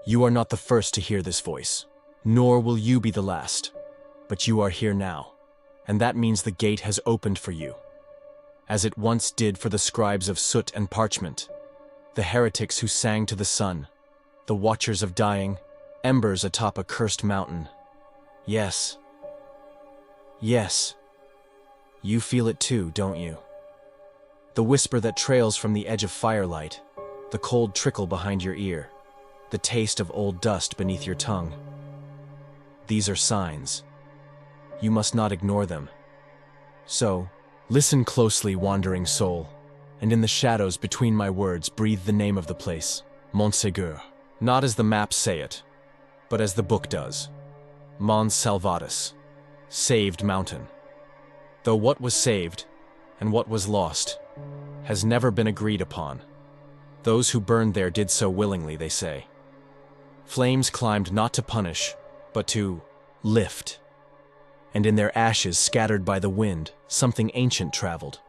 You are not the first to hear this voice, nor will you be the last. But you are here now, and that means the gate has opened for you, as it once did for the scribes of soot and parchment, the heretics who sang to the sun, the watchers of dying, embers atop a cursed mountain. Yes. Yes. You feel it too, don't you? The whisper that trails from the edge of firelight, the cold trickle behind your ear, the taste of old dust beneath your tongue. These are signs. You must not ignore them. So, listen closely, wandering soul, and in the shadows between my words breathe the name of the place, Montsegur. Not as the maps say it, but as the book does. Mons Salvatus, saved mountain. Though what was saved, and what was lost, has never been agreed upon. Those who burned there did so willingly, they say. Flames climbed not to punish, but to lift. And in their ashes, scattered by the wind, something ancient traveled.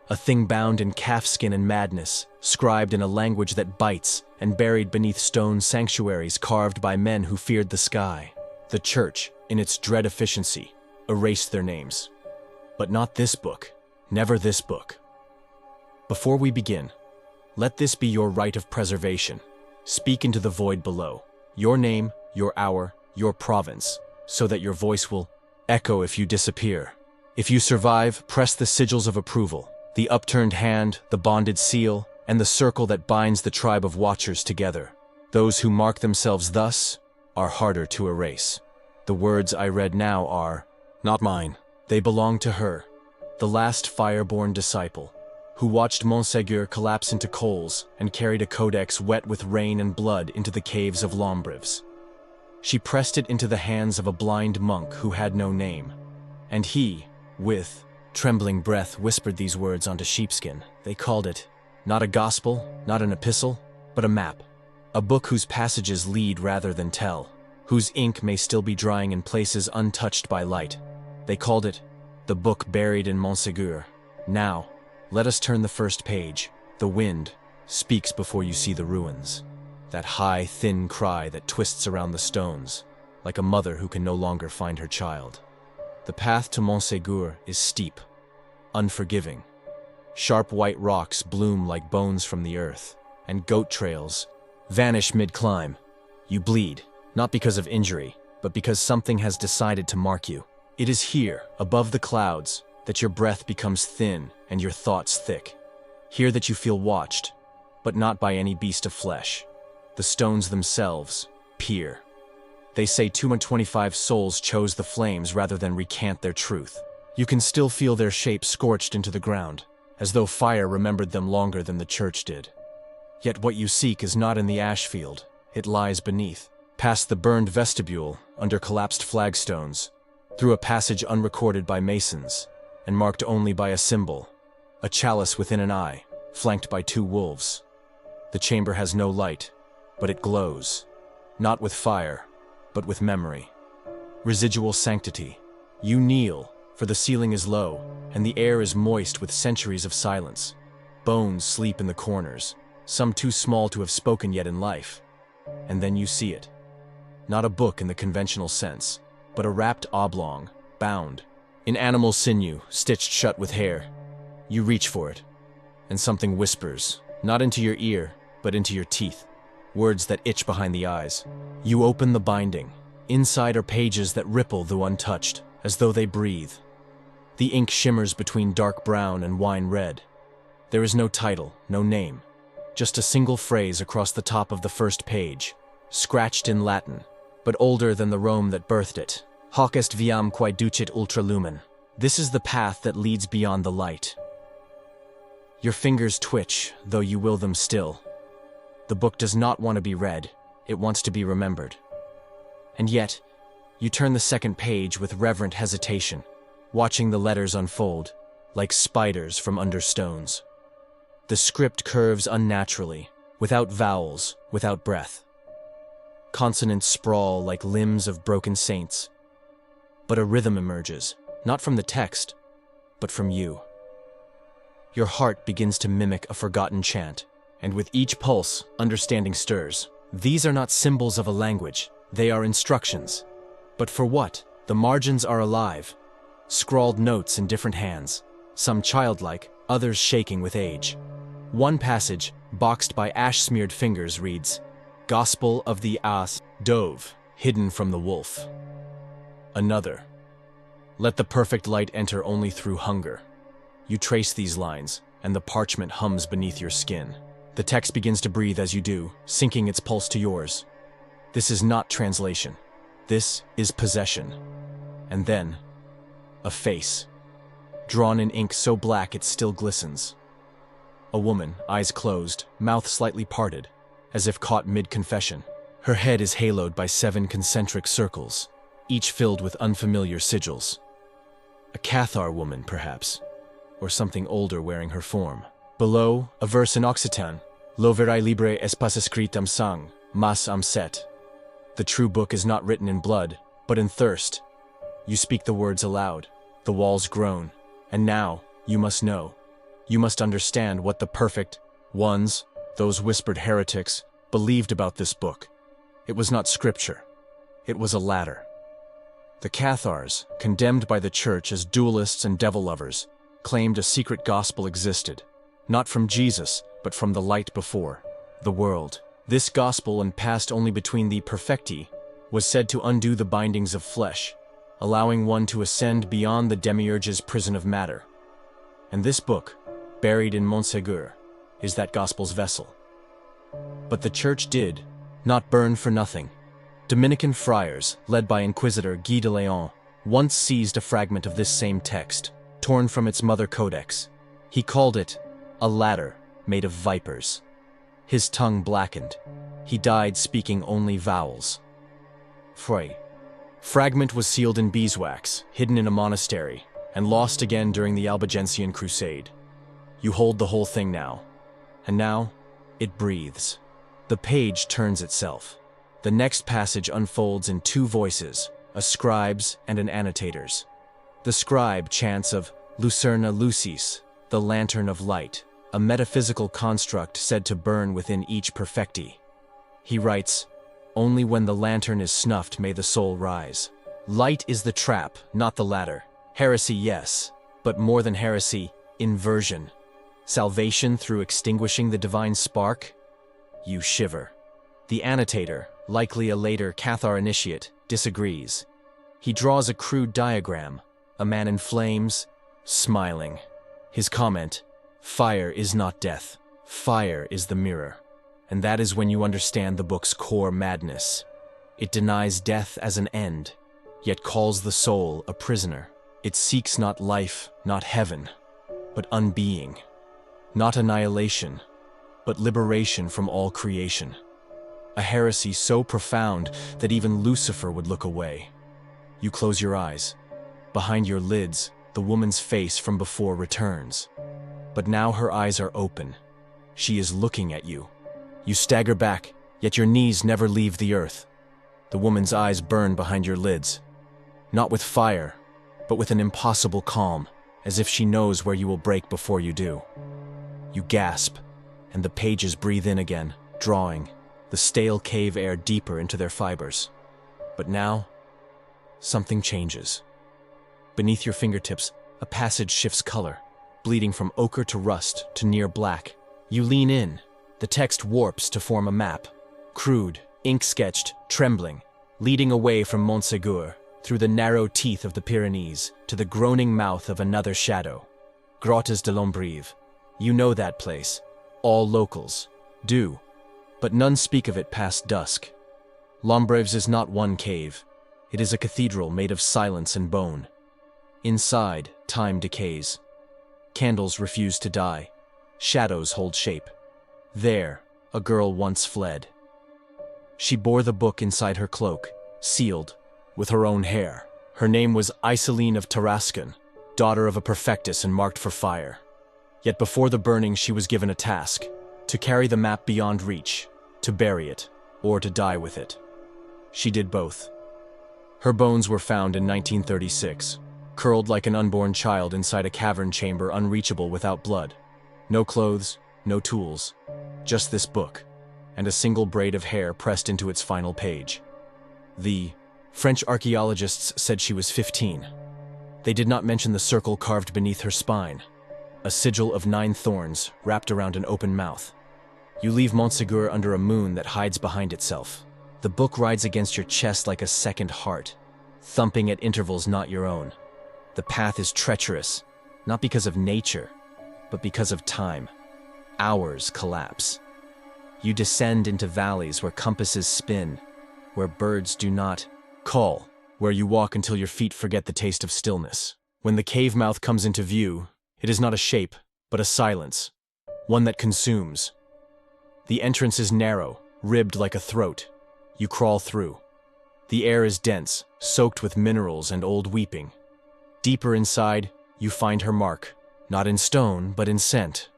A thing bound in calfskin and madness, scribed in a language that bites, and buried beneath stone sanctuaries carved by men who feared the sky. The church, in its dread efficiency, erased their names. But not this book, never this book. Before we begin, let this be your rite of preservation. Speak into the void below, your name, your hour, your province, so that your voice will echo if you disappear. If you survive, press the sigils of approval, the upturned hand, the bonded seal, and the circle that binds the tribe of watchers together. Those who mark themselves thus are harder to erase. The words I read now are not mine. They belong to her, the last fire-born disciple, who watched Montsegur collapse into coals and carried a codex wet with rain and blood into the caves of Lombrives. She pressed it into the hands of a blind monk who had no name, and he, with trembling breath, whispered these words onto sheepskin. They called it not a gospel, not an epistle, but a map, a book whose passages lead rather than tell, whose ink may still be drying in places untouched by light. They called it the Book Buried in Montsegur. Now, let us turn the first page. The wind speaks before you see the ruins. That high, thin cry that twists around the stones, like a mother who can no longer find her child. The path to Montsegur is steep, unforgiving. Sharp white rocks bloom like bones from the earth, and goat trails vanish mid-climb. You bleed, not because of injury, but because something has decided to mark you. It is here, above the clouds, that your breath becomes thin and your thoughts thick. Here that you feel watched, but not by any beast of flesh. The stones themselves peer. They say 225 souls chose the flames rather than recant their truth. You can still feel their shape scorched into the ground, as though fire remembered them longer than the church did. Yet what you seek is not in the ash field, it lies beneath, past the burned vestibule, under collapsed flagstones, through a passage unrecorded by masons, and marked only by a symbol, a chalice within an eye, flanked by 2 wolves. The chamber has no light, but it glows, not with fire, but with memory. Residual sanctity. You kneel, for the ceiling is low, and the air is moist with centuries of silence. Bones sleep in the corners, some too small to have spoken yet in life. And then you see it. Not a book in the conventional sense, but a wrapped oblong, bound, in animal sinew, stitched shut with hair. You reach for it, and something whispers, not into your ear, but into your teeth. Words that itch behind the eyes. You open the binding. Inside are pages that ripple though untouched, as though they breathe. The ink shimmers between dark brown and wine red. There is no title, no name, just a single phrase across the top of the first page, scratched in Latin, but older than the Rome that birthed it. Hoc est viam quae ducit ultra lumen. This is the path that leads beyond the light. Your fingers twitch, though you will them still. The book does not want to be read, it wants to be remembered. And yet, you turn the second page with reverent hesitation, watching the letters unfold, like spiders from under stones. The script curves unnaturally, without vowels, without breath. Consonants sprawl like limbs of broken saints. But a rhythm emerges, not from the text, but from you. Your heart begins to mimic a forgotten chant, and with each pulse, understanding stirs. These are not symbols of a language, they are instructions. But for what? The margins are alive. Scrawled notes in different hands, some childlike, others shaking with age. One passage, boxed by ash-smeared fingers, reads, "Gospel of the As Dove, hidden from the wolf." Another, "Let the perfect light enter only through hunger." You trace these lines, and the parchment hums beneath your skin. The text begins to breathe as you do, syncing its pulse to yours. This is not translation. This is possession. And then, a face, drawn in ink so black it still glistens. A woman, eyes closed, mouth slightly parted, as if caught mid-confession. Her head is haloed by 7 concentric circles, each filled with unfamiliar sigils. A Cathar woman, perhaps, or something older wearing her form. Below, a verse in Occitan, "Lo verai libre es pas escrit am sang, mas am set." The true book is not written in blood, but in thirst. You speak the words aloud. The walls groan. And now, you must know. You must understand what the perfect ones, those whispered heretics, believed about this book. It was not scripture. It was a ladder. The Cathars, condemned by the church as dualists and devil lovers, claimed a secret gospel existed, not from Jesus, but from the light before, the world. This gospel, and passed only between the perfecti, was said to undo the bindings of flesh, allowing one to ascend beyond the demiurge's prison of matter. And this book, buried in Montsegur, is that gospel's vessel. But the church did not burn for nothing. Dominican friars, led by Inquisitor Guy de Leon, once seized a fragment of this same text, torn from its mother codex. He called it a ladder made of vipers. His tongue blackened. He died speaking only vowels. Fragment was sealed in beeswax, hidden in a monastery, and lost again during the Albigensian Crusade. You hold the whole thing now. And now, it breathes. The page turns itself. The next passage unfolds in 2 voices, a scribe's and an annotator's. The scribe chants of Lucerna Lucis, the lantern of light, a metaphysical construct said to burn within each perfecti. He writes, "Only when the lantern is snuffed may the soul rise." Light is the trap, not the ladder. Heresy, yes, but more than heresy, inversion. Salvation through extinguishing the divine spark? You shiver. The annotator, likely a later Cathar initiate, disagrees. He draws a crude diagram, a man in flames, smiling. His comment, "Fire is not death. Fire is the mirror." And that is when you understand the book's core madness. It denies death as an end, yet calls the soul a prisoner. It seeks not life, not heaven, but unbeing. Not annihilation, but liberation from all creation. A heresy so profound that even Lucifer would look away. You close your eyes. Behind your lids, the woman's face from before returns. But now her eyes are open. She is looking at you. You stagger back, yet your knees never leave the earth. The woman's eyes burn behind your lids. Not with fire, but with an impossible calm, as if she knows where you will break before you do. You gasp, and the pages breathe in again, drawing the stale cave air deeper into their fibers. But now, something changes. Beneath your fingertips, a passage shifts color, bleeding from ochre to rust to near black. You lean in. The text warps to form a map, crude, ink-sketched, trembling, leading away from Montsegur, through the narrow teeth of the Pyrenees, to the groaning mouth of another shadow. Grottes de l'Ombrive. You know that place. All locals do, but none speak of it past dusk. L'Ombrives is not one cave. It is a cathedral made of silence and bone. Inside, time decays. Candles refuse to die. Shadows hold shape. There, a girl once fled. She bore the book inside her cloak, sealed, with her own hair. Her name was Iseline of Tarascon, daughter of a perfectus and marked for fire. Yet before the burning she was given a task, to carry the map beyond reach, to bury it, or to die with it. She did both. Her bones were found in 1936, curled like an unborn child inside a cavern chamber unreachable without blood. No clothes, no tools, just this book. and a single braid of hair pressed into its final page. The French archaeologists said she was 15. They did not mention the circle carved beneath her spine, a sigil of 9 thorns wrapped around an open mouth. You leave Montsegur under a moon that hides behind itself. The book rides against your chest like a second heart, thumping at intervals not your own. The path is treacherous, not because of nature, but because of time. Hours collapse. You descend into valleys where compasses spin, where birds do not call, where you walk until your feet forget the taste of stillness. When the cave mouth comes into view, it is not a shape, but a silence, one that consumes. The entrance is narrow, ribbed like a throat. You crawl through. The air is dense, soaked with minerals and old weeping. Deeper inside, you find her mark, not in stone, but in scent.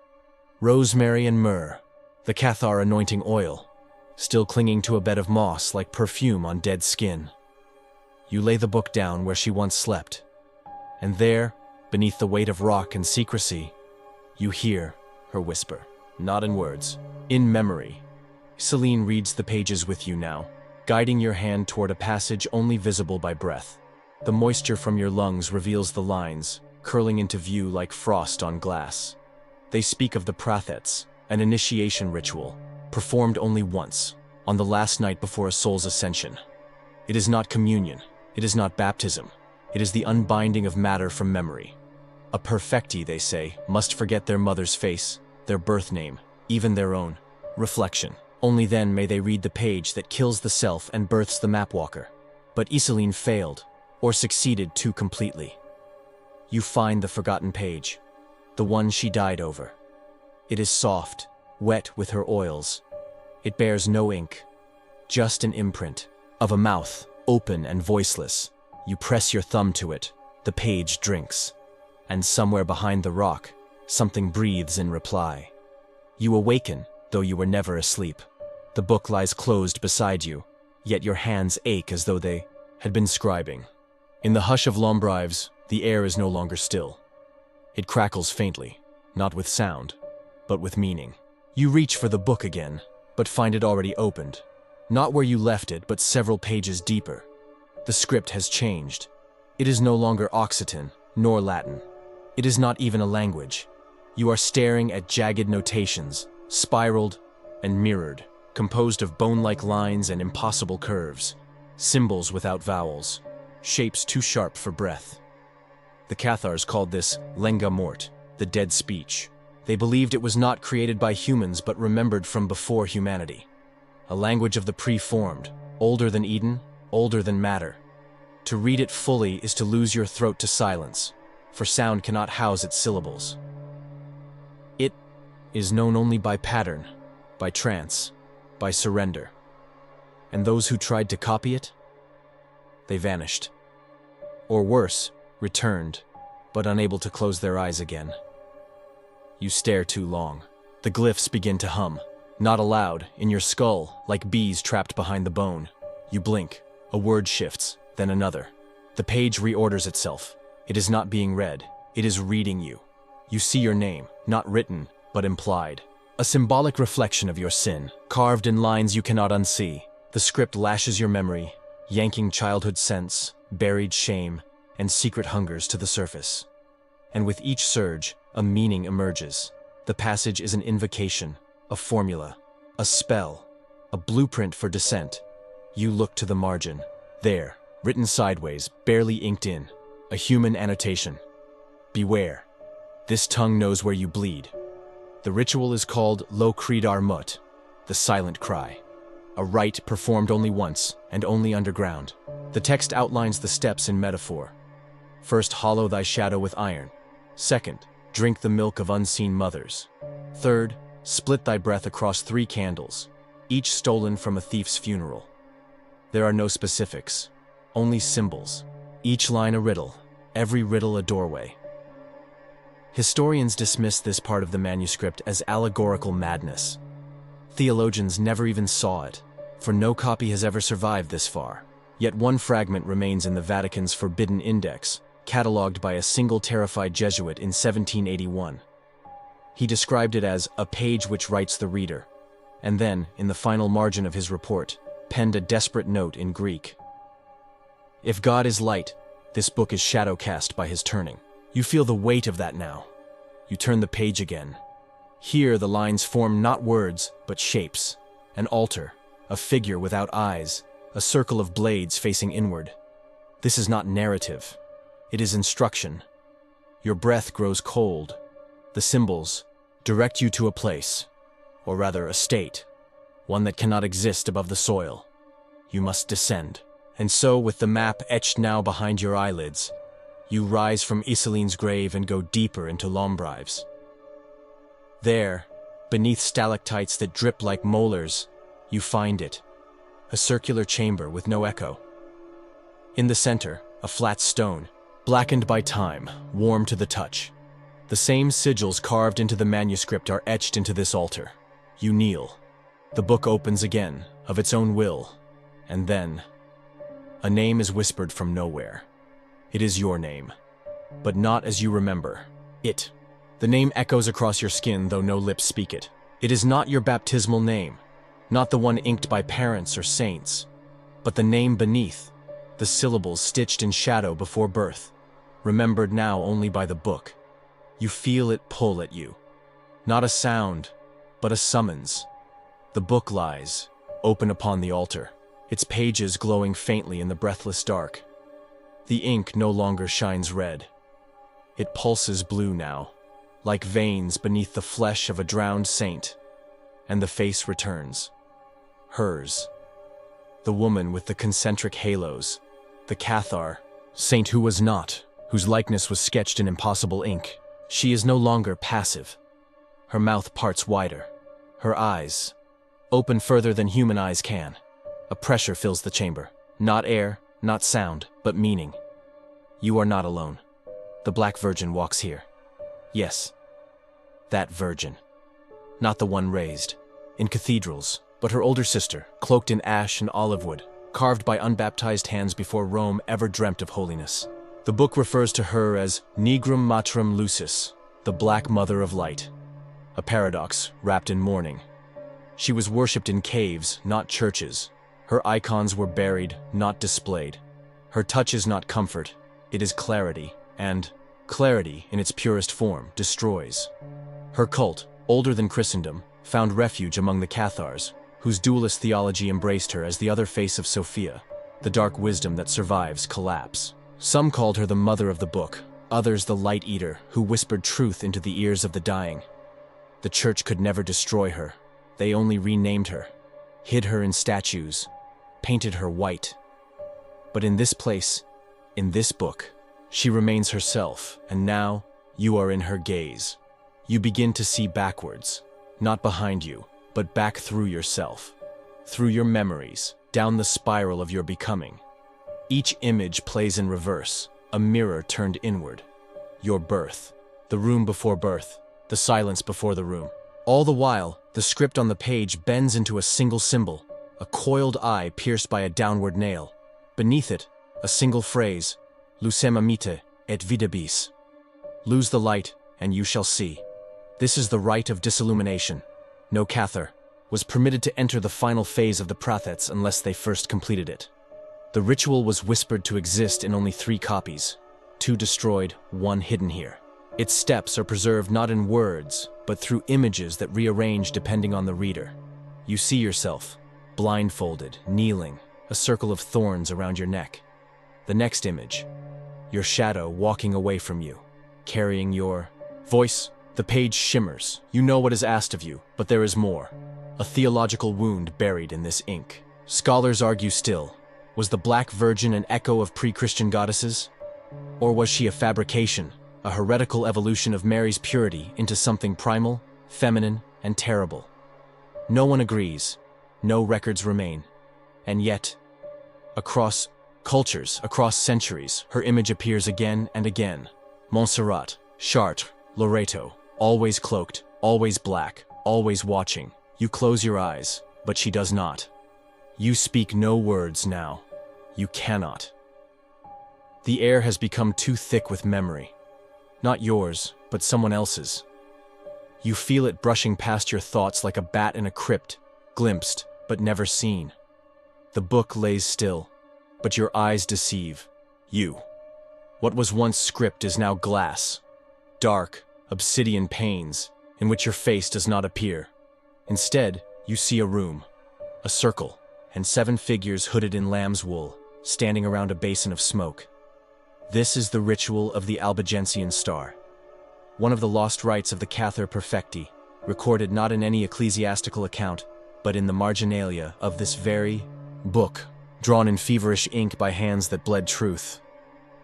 Rosemary and myrrh, the Cathar anointing oil, still clinging to a bed of moss like perfume on dead skin. You lay the book down where she once slept, and there, beneath the weight of rock and secrecy, you hear her whisper, not in words, in memory. Celine reads the pages with you now, guiding your hand toward a passage only visible by breath. The moisture from your lungs reveals the lines, curling into view like frost on glass. They speak of the prathets, an initiation ritual, performed only once, on the last night before a soul's ascension. It is not communion, it is not baptism, it is the unbinding of matter from memory. A perfecti, they say, must forget their mother's face, their birth name, even their own reflection. Only then may they read the page that kills the self and births the mapwalker. But Iseline failed, or succeeded too completely. You find the forgotten page, the one she died over. It is soft, wet with her oils. It bears no ink, just an imprint of a mouth, open and voiceless. You press your thumb to it, the page drinks, and somewhere behind the rock, something breathes in reply. You awaken, though you were never asleep. The book lies closed beside you, yet your hands ache as though they had been scribing. In the hush of Lombrives, the air is no longer still. It crackles faintly, not with sound, but with meaning. You reach for the book again, but find it already opened. Not where you left it, but several pages deeper. The script has changed. It is no longer Occitan, nor Latin. It is not even a language. You are staring at jagged notations, spiraled and mirrored, composed of bone-like lines and impossible curves, symbols without vowels, shapes too sharp for breath. The Cathars called this lenga mort, the dead speech. They believed it was not created by humans but remembered from before humanity. A language of the preformed, older than Eden, older than matter. To read it fully is to lose your throat to silence, for sound cannot house its syllables. It is known only by pattern, by trance, by surrender. And those who tried to copy it? They vanished. Or worse, returned, but unable to close their eyes again. You stare too long. The glyphs begin to hum, not aloud, in your skull, like bees trapped behind the bone. You blink, a word shifts, then another. The page reorders itself. It is not being read, it is reading you. You see your name, not written, but implied. A symbolic reflection of your sin, carved in lines you cannot unsee. The script lashes your memory, yanking childhood sense, buried shame, and secret hungers to the surface. And with each surge, a meaning emerges. The passage is an invocation, a formula, a spell, a blueprint for descent. You look to the margin. There, written sideways, barely inked in, a human annotation. Beware. This tongue knows where you bleed. The ritual is called Lo Cridar Mut, the silent cry. A rite performed only once, and only underground. The text outlines the steps in metaphor. First, hollow thy shadow with iron. Second, drink the milk of unseen mothers. Third, split thy breath across 3 candles, each stolen from a thief's funeral. There are no specifics, only symbols. Each line a riddle, every riddle a doorway. Historians dismiss this part of the manuscript as allegorical madness. Theologians never even saw it, for no copy has ever survived this far. Yet one fragment remains in the Vatican's forbidden index, catalogued by a single terrified Jesuit in 1781. He described it as a page which writes the reader, and then, in the final margin of his report, penned a desperate note in Greek. If God is light, this book is shadow cast by his turning. You feel the weight of that now. You turn the page again. Here the lines form not words, but shapes. An altar, a figure without eyes, a circle of blades facing inward. This is not narrative. It is instruction. Your breath grows cold. The symbols direct you to a place, or rather a state, one that cannot exist above the soil. You must descend. And so, with the map etched now behind your eyelids, you rise from Iseline's grave and go deeper into Lombrives. There, beneath stalactites that drip like molars, you find it, a circular chamber with no echo. In the center, a flat stone, blackened by time, warm to the touch. The same sigils carved into the manuscript are etched into this altar. You kneel. The book opens again, of its own will, and then a name is whispered from nowhere. It is your name, but not as you remember it. The name echoes across your skin, though no lips speak it. It is not your baptismal name, not the one inked by parents or saints, but the name beneath, the syllables stitched in shadow before birth, remembered now only by the book. You feel it pull at you. Not a sound, but a summons. The book lies, open upon the altar, its pages glowing faintly in the breathless dark. The ink no longer shines red. It pulses blue now, like veins beneath the flesh of a drowned saint, and the face returns. Hers. The woman with the concentric halos, the Cathar, saint who was not, whose likeness was sketched in impossible ink. She is no longer passive. Her mouth parts wider. Her eyes open further than human eyes can. A pressure fills the chamber. Not air, not sound, but meaning. You are not alone. The Black Virgin walks here. Yes, that virgin. Not the one raised in cathedrals, but her older sister, cloaked in ash and olive wood, carved by unbaptized hands before Rome ever dreamt of holiness. The book refers to her as Nigrum Matrum Lucis, the Black Mother of Light, a paradox wrapped in mourning. She was worshipped in caves, not churches. Her icons were buried, not displayed. Her touch is not comfort, it is clarity, and clarity, in its purest form, destroys. Her cult, older than Christendom, found refuge among the Cathars, whose dualist theology embraced her as the other face of Sophia, the dark wisdom that survives collapse. Some called her the mother of the book, others the light eater who whispered truth into the ears of the dying. The church could never destroy her. They only renamed her, hid her in statues, painted her white. But in this place, in this book, she remains herself, and now you are in her gaze. You begin to see backwards, not behind you, but back through yourself, through your memories, down the spiral of your becoming. Each image plays in reverse, a mirror turned inward. Your birth, the room before birth, the silence before the room. All the while, the script on the page bends into a single symbol, a coiled eye pierced by a downward nail. Beneath it, a single phrase, Lucem amite et videbis. Lose the light, and you shall see. This is the rite of disillumination. No Cathar was permitted to enter the final phase of the prathets unless they first completed it. The ritual was whispered to exist in only 3 copies, 2 destroyed, 1 hidden here. Its steps are preserved not in words, but through images that rearrange depending on the reader. You see yourself, blindfolded, kneeling, a circle of thorns around your neck. The next image, your shadow walking away from you, carrying your voice. The page shimmers. You know what is asked of you, but there is more. A theological wound buried in this ink. Scholars argue still. Was the Black Virgin an echo of pre-Christian goddesses? Or was she a fabrication, a heretical evolution of Mary's purity into something primal, feminine, and terrible? No one agrees. No records remain. And yet, across cultures, across centuries, her image appears again and again. Montserrat, Chartres, Loreto, always cloaked, always black, always watching. You close your eyes, but she does not. You speak no words now. You cannot. The air has become too thick with memory. Not yours, but someone else's. You feel it brushing past your thoughts like a bat in a crypt, glimpsed, but never seen. The book lays still, but your eyes deceive you. What was once script is now glass, dark, obsidian panes, in which your face does not appear. Instead, you see a room, a circle, and 7 figures hooded in lamb's wool, standing around a basin of smoke. This is the ritual of the Albigensian star, one of the lost rites of the Cathar perfecti, recorded not in any ecclesiastical account, but in the marginalia of this very book, drawn in feverish ink by hands that bled truth.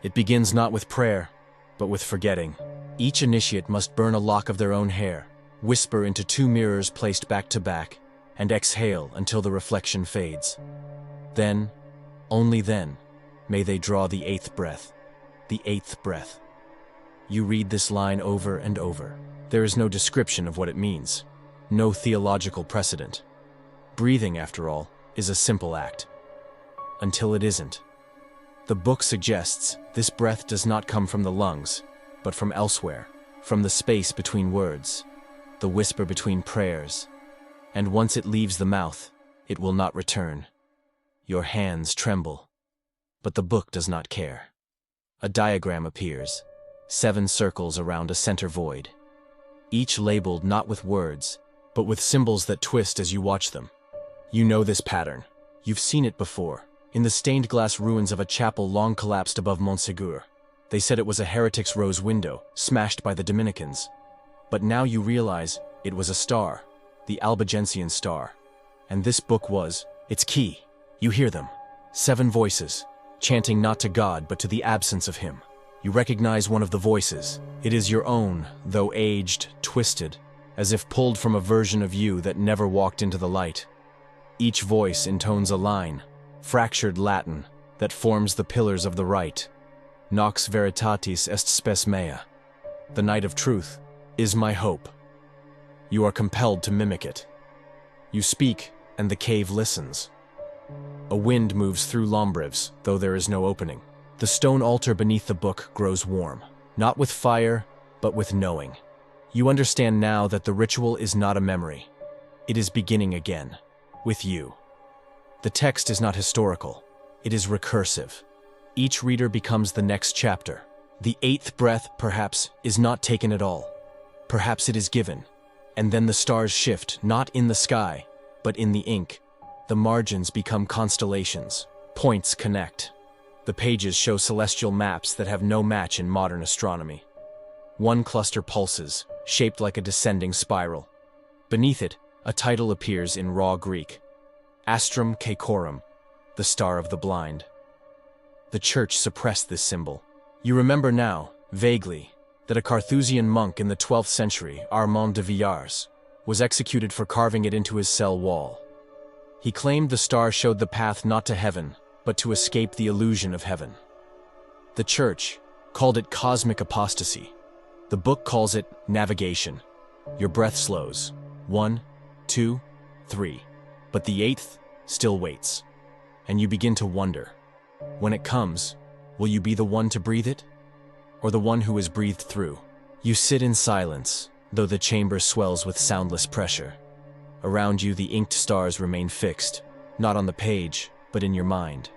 It begins not with prayer, but with forgetting. Each initiate must burn a lock of their own hair, whisper into 2 mirrors placed back to back, and exhale until the reflection fades. Then, only then, may they draw the 8th breath. The 8th breath. You read this line over and over. There is no description of what it means, no theological precedent. Breathing, after all, is a simple act. Until it isn't. The book suggests this breath does not come from the lungs, but from elsewhere, from the space between words, the whisper between prayers. And once it leaves the mouth, it will not return. Your hands tremble, but the book does not care. A diagram appears, 7 circles around a center void, each labeled not with words, but with symbols that twist as you watch them. You know this pattern. You've seen it before, in the stained glass ruins of a chapel long collapsed above Montsegur. They said it was a heretic's rose window, smashed by the Dominicans. But now you realize it was a star, the Albigensian star. And this book was its key. You hear them, 7 voices, chanting not to God but to the absence of Him. You recognize one of the voices. It is your own, though aged, twisted, as if pulled from a version of you that never walked into the light. Each voice intones a line, fractured Latin, that forms the pillars of the rite. Nox veritatis est spes mea. The night of truth is my hope. You are compelled to mimic it. You speak, and the cave listens. A wind moves through lombrives, though there is no opening. The stone altar beneath the book grows warm, not with fire, but with knowing. You understand now that the ritual is not a memory. It is beginning again, with you. The text is not historical. It is recursive. Each reader becomes the next chapter. The 8th breath, perhaps, is not taken at all. Perhaps it is given. And then the stars shift, not in the sky, but in the ink. The margins become constellations. Points connect. The pages show celestial maps that have no match in modern astronomy. One cluster pulses, shaped like a descending spiral. Beneath it, a title appears in raw Greek. Astrum Caecorum, the star of the blind. The church suppressed this symbol. You remember now, vaguely, that a Carthusian monk in the 12th century, Armand de Villars, was executed for carving it into his cell wall. He claimed the star showed the path not to heaven, but to escape the illusion of heaven. The church called it cosmic apostasy. The book calls it navigation. Your breath slows. 1, 2, 3. But the 8th still waits. And you begin to wonder, when it comes, will you be the one to breathe it? Or the one who is breathed through? You sit in silence, though the chamber swells with soundless pressure. Around you, the inked stars remain fixed, not on the page, but in your mind.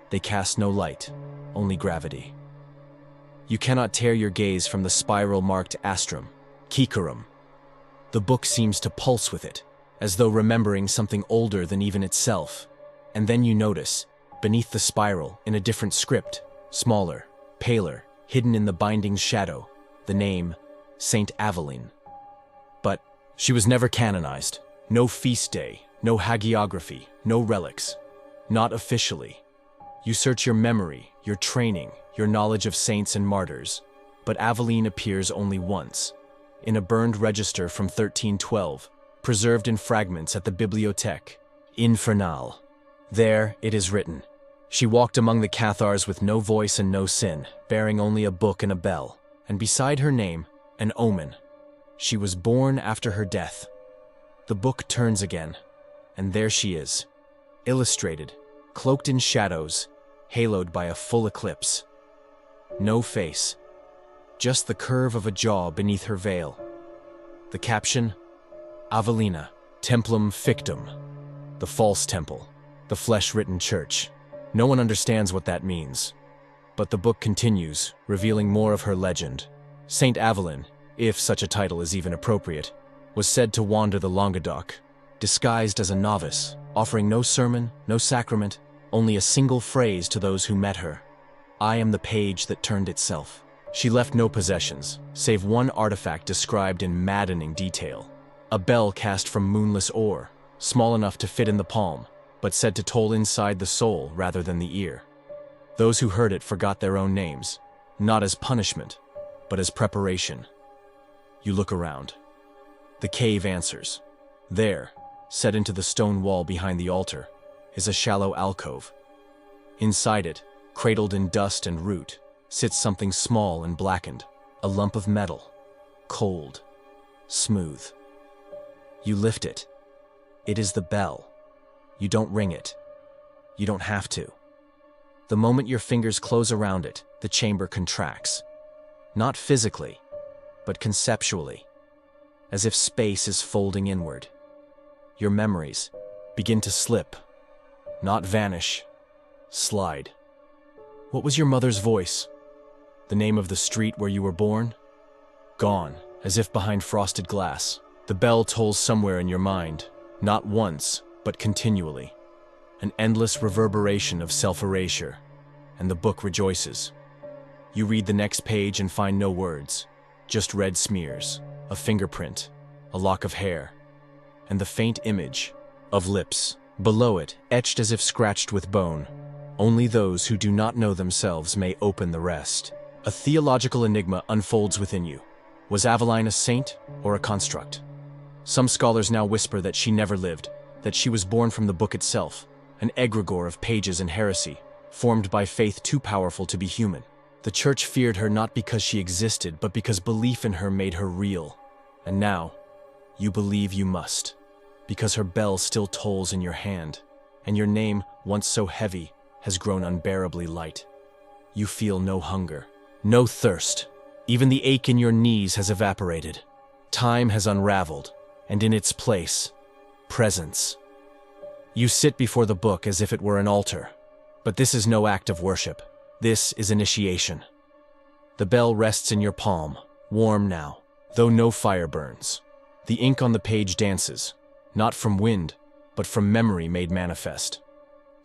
They cast no light, only gravity. You cannot tear your gaze from the spiral-marked astrum, Caecorum. The book seems to pulse with it, as though remembering something older than even itself. And then you notice, beneath the spiral, in a different script, smaller, paler, hidden in the binding shadow, the name Saint Aveline. But she was never canonized. No feast day, no hagiography, no relics. Not officially. You search your memory, your training, your knowledge of saints and martyrs, but Aveline appears only once, in a burned register from 1312, preserved in fragments at the Bibliothèque Infernale. There it is written, she walked among the Cathars with no voice and no sin, bearing only a book and a bell, and beside her name, an omen. She was born after her death. The book turns again, and there she is, illustrated, cloaked in shadows, haloed by a full eclipse. No face, just the curve of a jaw beneath her veil. The caption, Avelina, Templum fictum, the false temple, the flesh-written church. No one understands what that means. But the book continues, revealing more of her legend. Saint Evelyn, if such a title is even appropriate, was said to wander the Languedoc, disguised as a novice, offering no sermon, no sacrament, only a single phrase to those who met her. I am the page that turned itself. She left no possessions, save one artifact described in maddening detail. A bell cast from moonless ore, small enough to fit in the palm, but said to toll inside the soul rather than the ear. Those who heard it forgot their own names, not as punishment, but as preparation. You look around. The cave answers. There, set into the stone wall behind the altar, is a shallow alcove. Inside it, cradled in dust and root, sits something small and blackened, a lump of metal, cold, smooth. You lift it. It is the bell. You don't ring it. You don't have to. The moment your fingers close around it, the chamber contracts. Not physically, but conceptually, as if space is folding inward. Your memories begin to slip, not vanish, slide. What was your mother's voice? The name of the street where you were born? Gone, as if behind frosted glass. The bell tolls somewhere in your mind, not once, but continually. An endless reverberation of self-erasure, and the book rejoices. You read the next page and find no words, just red smears, a fingerprint, a lock of hair, and the faint image of lips. Below it, etched as if scratched with bone. Only those who do not know themselves may open the rest. A theological enigma unfolds within you. Was Aveline a saint or a construct? Some scholars now whisper that she never lived, that she was born from the book itself, an egregore of pages and heresy, formed by faith too powerful to be human. The church feared her not because she existed, but because belief in her made her real. And now, you believe you must, because her bell still tolls in your hand, and your name, once so heavy, has grown unbearably light. You feel no hunger, no thirst. Even the ache in your knees has evaporated. Time has unraveled, and in its place, presence. You sit before the book as if it were an altar. But this is no act of worship. This is initiation. The bell rests in your palm, warm now, though no fire burns. The ink on the page dances, not from wind, but from memory made manifest.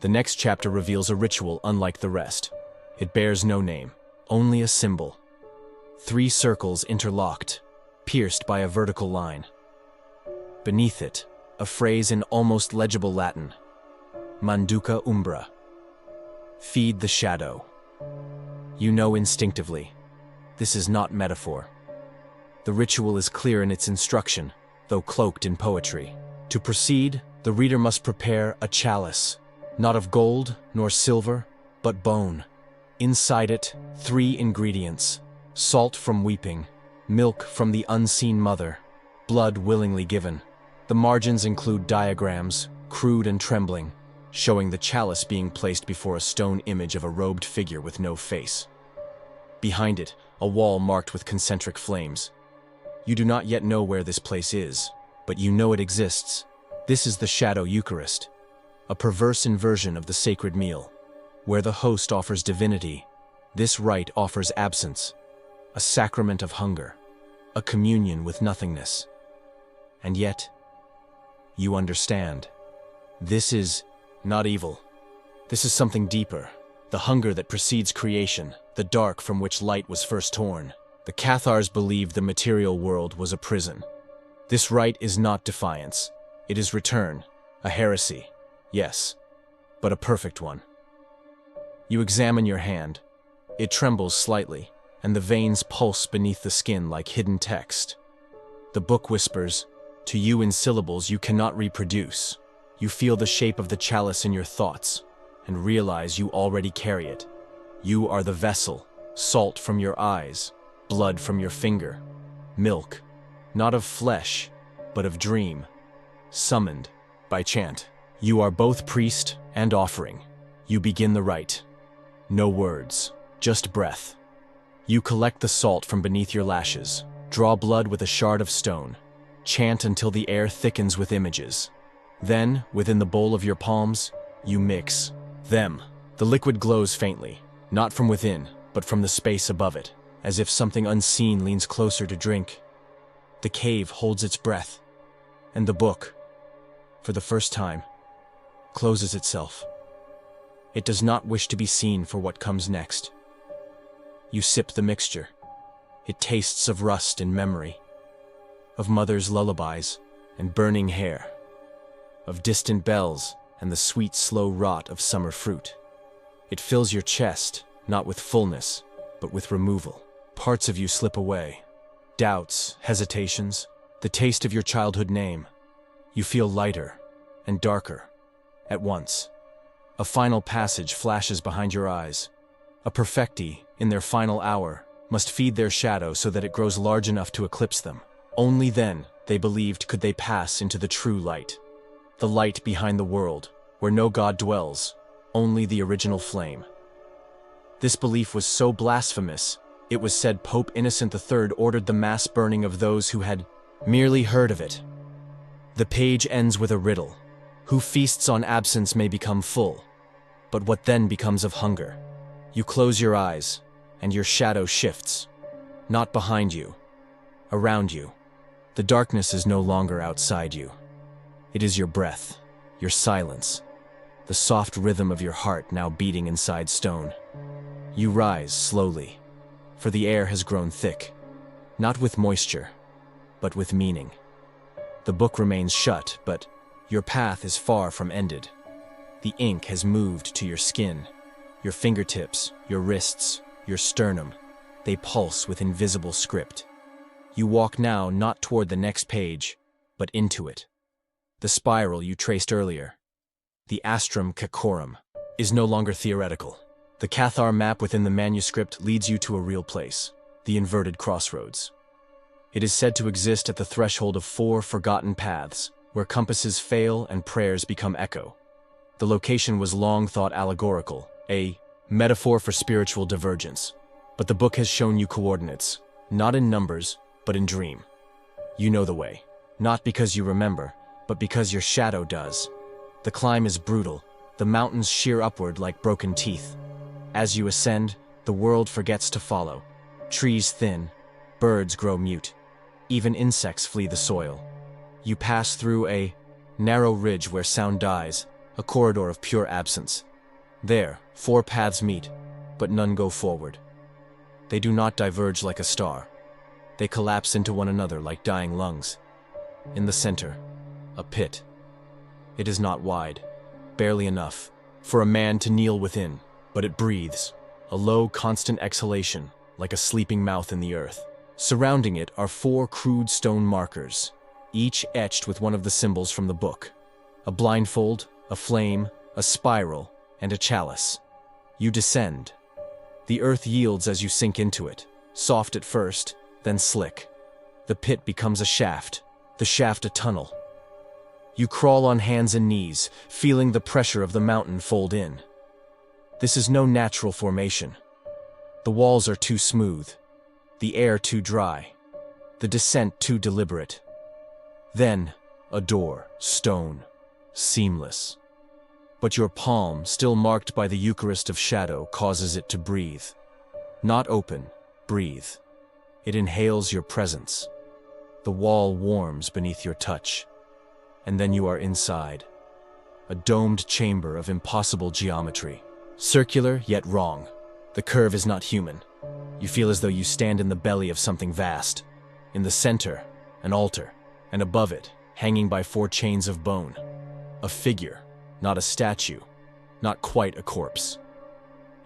The next chapter reveals a ritual unlike the rest. It bears no name, only a symbol. 3 circles interlocked, pierced by a vertical line. Beneath it, a phrase in almost legible Latin. Manduca umbra. Feed the shadow. You know instinctively. This is not metaphor. The ritual is clear in its instruction, though cloaked in poetry. To proceed, the reader must prepare a chalice, not of gold nor silver, but bone. Inside it, 3 ingredients: salt from weeping, milk from the unseen mother, blood willingly given. The margins include diagrams, crude and trembling, showing the chalice being placed before a stone image of a robed figure with no face. Behind it, a wall marked with concentric flames. You do not yet know where this place is, but you know it exists. This is the shadow Eucharist, a perverse inversion of the sacred meal. Where the host offers divinity, this rite offers absence, a sacrament of hunger, a communion with nothingness. And yet, you understand. This is not evil. This is something deeper, the hunger that precedes creation, the dark from which light was first torn. The Cathars believed the material world was a prison. This rite is not defiance. It is return, a heresy, yes, but a perfect one. You examine your hand. It trembles slightly, and the veins pulse beneath the skin like hidden text. The book whispers, to you in syllables you cannot reproduce. You feel the shape of the chalice in your thoughts, and realize you already carry it. You are the vessel, salt from your eyes, blood from your finger, milk, not of flesh, but of dream, summoned by chant. You are both priest and offering. You begin the rite. No words, just breath. You collect the salt from beneath your lashes, draw blood with a shard of stone, Chant until the air thickens with images. Then, within the bowl of your palms, you mix them. The liquid glows faintly, not from within, but from the space above it, as if something unseen leans closer to drink. The cave holds its breath, and the book, for the first time, closes itself. It does not wish to be seen for what comes next. You sip the mixture. It tastes of rust and memory, of mother's lullabies and burning hair, of distant bells and the sweet, slow rot of summer fruit. It fills your chest, not with fullness, but with removal. Parts of you slip away. Doubts, hesitations, the taste of your childhood name. You feel lighter and darker at once. A final passage flashes behind your eyes. A perfecti, in their final hour, must feed their shadow so that it grows large enough to eclipse them. Only then, they believed, could they pass into the true light. The light behind the world, where no God dwells, only the original flame. This belief was so blasphemous, it was said Pope Innocent III ordered the mass burning of those who had merely heard of it. The page ends with a riddle. Who feasts on absence may become full, but what then becomes of hunger? You close your eyes, and your shadow shifts. Not behind you, around you. The darkness is no longer outside you. It is your breath, your silence, the soft rhythm of your heart now beating inside stone. You rise slowly, for the air has grown thick, not with moisture, but with meaning. The book remains shut, but your path is far from ended. The ink has moved to your skin, your fingertips, your wrists, your sternum. They pulse with invisible script. You walk now not toward the next page, but into it. The spiral you traced earlier, the astrum cacorum, is no longer theoretical. The Cathar map within the manuscript leads you to a real place, the inverted crossroads. It is said to exist at the threshold of 4 forgotten paths, where compasses fail and prayers become echo. The location was long thought allegorical, a metaphor for spiritual divergence. But the book has shown you coordinates, not in numbers, but in dream. You know the way, not because you remember, but because your shadow does. The climb is brutal, the mountains shear upward like broken teeth. As you ascend, the world forgets to follow. Trees thin, birds grow mute. Even insects flee the soil. You pass through a narrow ridge where sound dies, a corridor of pure absence. There, 4 paths meet, but none go forward. They do not diverge like a star. They collapse into one another like dying lungs. In the center, a pit. It is not wide, barely enough for a man to kneel within, but it breathes, a low, constant exhalation, like a sleeping mouth in the earth. Surrounding it are 4 crude stone markers, each etched with one of the symbols from the book. A blindfold, a flame, a spiral, and a chalice. You descend. The earth yields as you sink into it, soft at first, then slick. The pit becomes a shaft, the shaft a tunnel. You crawl on hands and knees, feeling the pressure of the mountain fold in. This is no natural formation. The walls are too smooth, the air too dry, the descent too deliberate. Then, a door, stone, seamless. But your palm, still marked by the Eucharist of shadow, causes it to breathe. Not open, breathe. It inhales your presence. The wall warms beneath your touch. And then you are inside. A domed chamber of impossible geometry. Circular, yet wrong. The curve is not human. You feel as though you stand in the belly of something vast. In the center, an altar, and above it, hanging by 4 chains of bone. A figure, not a statue, not quite a corpse.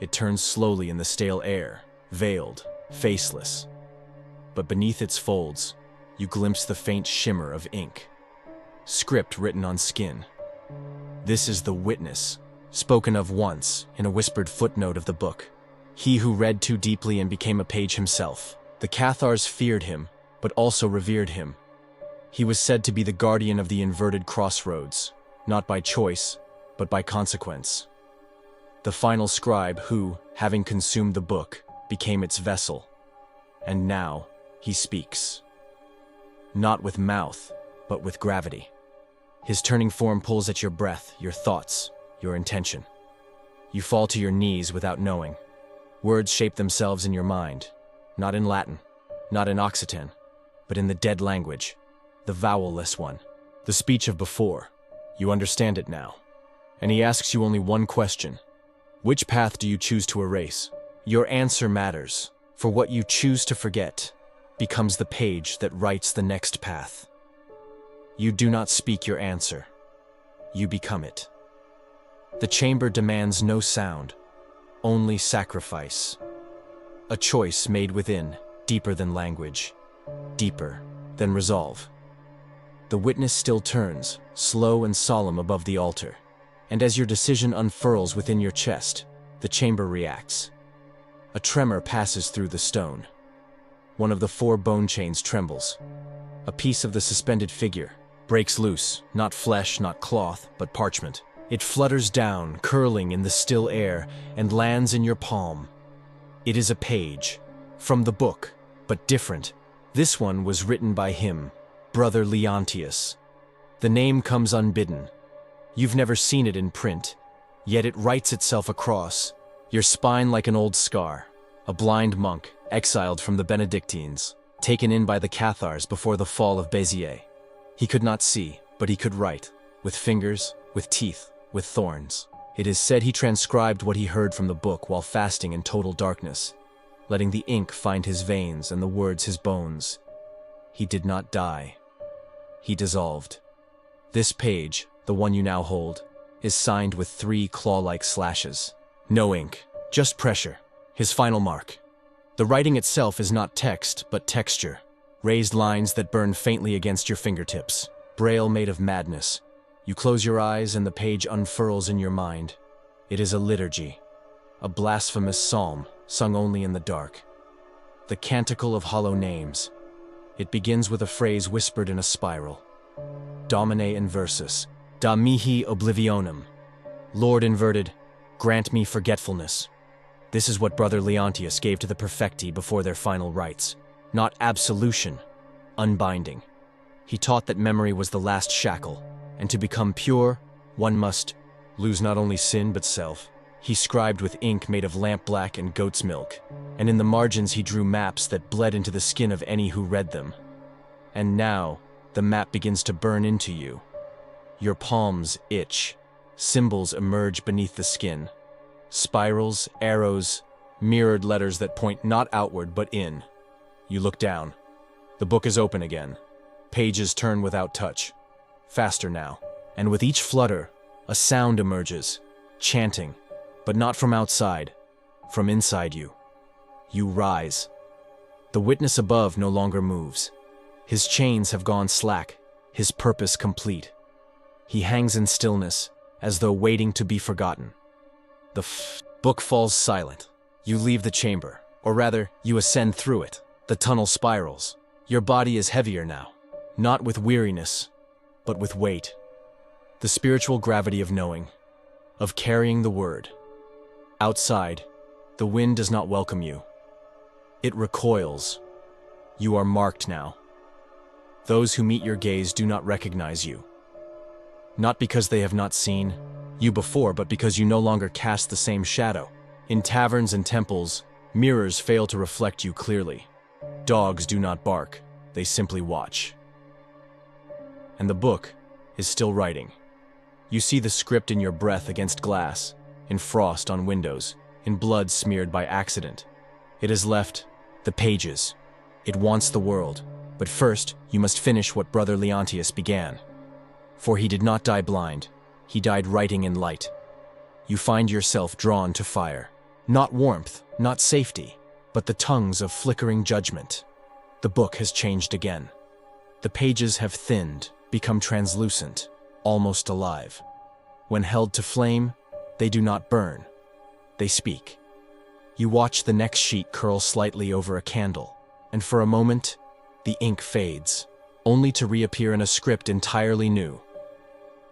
It turns slowly in the stale air, veiled, faceless. But beneath its folds, you glimpse the faint shimmer of ink. Script written on skin. This is the witness, spoken of once in a whispered footnote of the book. He who read too deeply and became a page himself. The Cathars feared him, but also revered him. He was said to be the guardian of the inverted crossroads, not by choice, but by consequence. The final scribe who, having consumed the book, became its vessel. And now, he speaks. not with mouth, but with gravity. His turning form pulls at your breath, your thoughts, your intention. You fall to your knees without knowing. Words shape themselves in your mind, not in Latin, not in Occitan, but in the dead language, the vowel-less one, the speech of before. You understand it now. And he asks you only one question. Which path do you choose to erase? Your answer matters, for what you choose to forget becomes the page that writes the next path. You do not speak your answer. You become it. The chamber demands no sound, only sacrifice. A choice made within, deeper than language, deeper than resolve. The witness still turns, slow and solemn above the altar, and as your decision unfurls within your chest, the chamber reacts. A tremor passes through the stone. One of the 4 bone chains trembles. A piece of the suspended figure breaks loose, not flesh, not cloth, but parchment. It flutters down, curling in the still air, and lands in your palm. It is a page, from the book, but different. This one was written by him, Brother Leontius. The name comes unbidden. You've never seen it in print, yet it writes itself across, your spine like an old scar. A blind monk, exiled from the Benedictines, taken in by the Cathars before the fall of Béziers. He could not see, but he could write, with fingers, with teeth, with thorns. It is said he transcribed what he heard from the book while fasting in total darkness, letting the ink find his veins and the words his bones. He did not die. He dissolved. This page, the one you now hold, is signed with 3 claw-like slashes. No ink, just pressure, his final mark. The writing itself is not text, but texture. Raised lines that burn faintly against your fingertips. Braille made of madness. You close your eyes and the page unfurls in your mind. It is a liturgy, a blasphemous psalm sung only in the dark. The canticle of hollow names. It begins with a phrase whispered in a spiral. Domine inversus, da mihi oblivionem. Lord inverted, grant me forgetfulness. This is what Brother Leontius gave to the perfecti before their final rites. Not absolution, unbinding. He taught that memory was the last shackle, and to become pure, one must lose not only sin but self. He scribed with ink made of lampblack and goat's milk, and in the margins he drew maps that bled into the skin of any who read them. And now, the map begins to burn into you. Your palms itch. Symbols emerge beneath the skin. Spirals, arrows, mirrored letters that point not outward but in. You look down. The book is open again. Pages turn without touch. Faster now. And with each flutter, a sound emerges, chanting, but not from outside, from inside you. You rise. The witness above no longer moves. His chains have gone slack, his purpose complete. He hangs in stillness, as though waiting to be forgotten. The book falls silent. You leave the chamber, or rather, you ascend through it. The tunnel spirals. Your body is heavier now, not with weariness, but with weight. The spiritual gravity of knowing, of carrying the word. Outside, the wind does not welcome you. It recoils. You are marked now. Those who meet your gaze do not recognize you. Not because they have not seen you before, but because you no longer cast the same shadow. In taverns and temples, mirrors fail to reflect you clearly. Dogs do not bark, they simply watch. And the book is still writing. You see the script in your breath against glass, in frost on windows, in blood smeared by accident. It has left the pages. It wants the world. But first, you must finish what Brother Leontius began. For he did not die blind. He died writing in light. You find yourself drawn to fire. Not warmth, not safety, but the tongues of flickering judgment. The book has changed again. The pages have thinned, become translucent, almost alive. When held to flame, they do not burn. They speak. You watch the next sheet curl slightly over a candle, and for a moment, the ink fades, only to reappear in a script entirely new.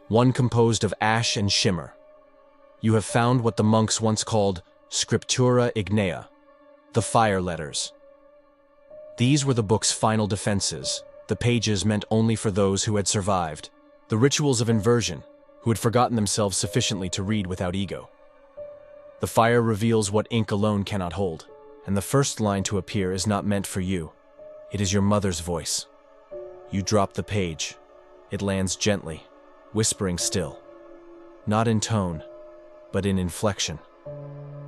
One composed of ash and shimmer. You have found what the monks once called scriptura ignea, the fire letters. These were the book's final defenses, The pages meant only for those who had survived. The rituals of inversion, who had forgotten themselves sufficiently to read without ego. The fire reveals what ink alone cannot hold, and the first line to appear is not meant for you. It is your mother's voice. You drop the page. It lands gently, whispering still. Not in tone, but in inflection.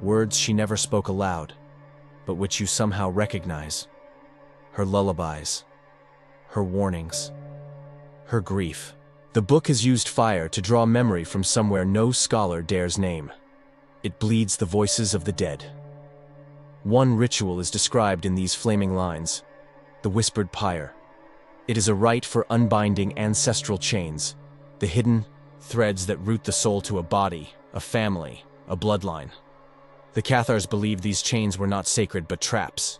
Words she never spoke aloud, but which you somehow recognize. Her lullabies, her warnings, her grief. The book has used fire to draw memory from somewhere no scholar dares name. It bleeds the voices of the dead. One ritual is described in these flaming lines: the whispered pyre. It is a rite for unbinding ancestral chains, the hidden threads that root the soul to a body, a family, a bloodline. The Cathars believed these chains were not sacred but traps.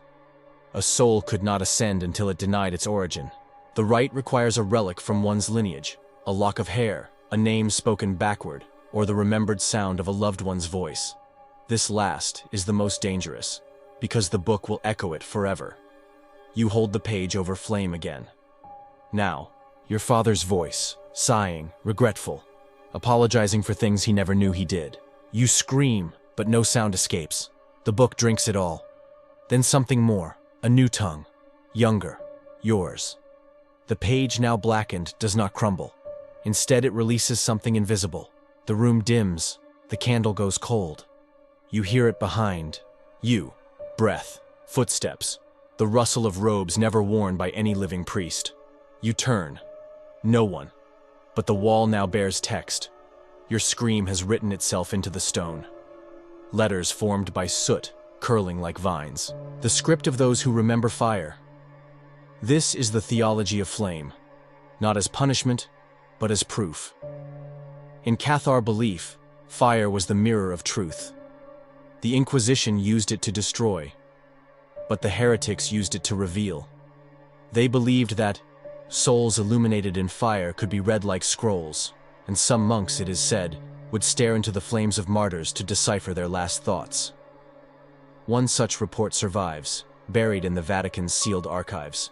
A soul could not ascend until it denied its origin. The rite requires a relic from one's lineage, a lock of hair, a name spoken backward, or the remembered sound of a loved one's voice. This last is the most dangerous, because the book will echo it forever. You hold the page over flame again. Now, your father's voice, sighing, regretful, apologizing for things he never knew he did. You scream, but no sound escapes. The book drinks it all. Then something more, a new tongue, younger, yours. The page, now blackened, does not crumble. Instead, it releases something invisible. The room dims, the candle goes cold. You hear it behind you. Breath, footsteps, the rustle of robes never worn by any living priest. You turn. No one. But the wall now bears text. Your scream has written itself into the stone. Letters formed by soot, curling like vines. The script of those who remember fire. This is the theology of flame, not as punishment, but as proof. In Cathar belief, fire was the mirror of truth. The Inquisition used it to destroy, but the heretics used it to reveal. They believed that souls illuminated in fire could be read like scrolls, and some monks, it is said, would stare into the flames of martyrs to decipher their last thoughts. One such report survives, buried in the Vatican's sealed archives.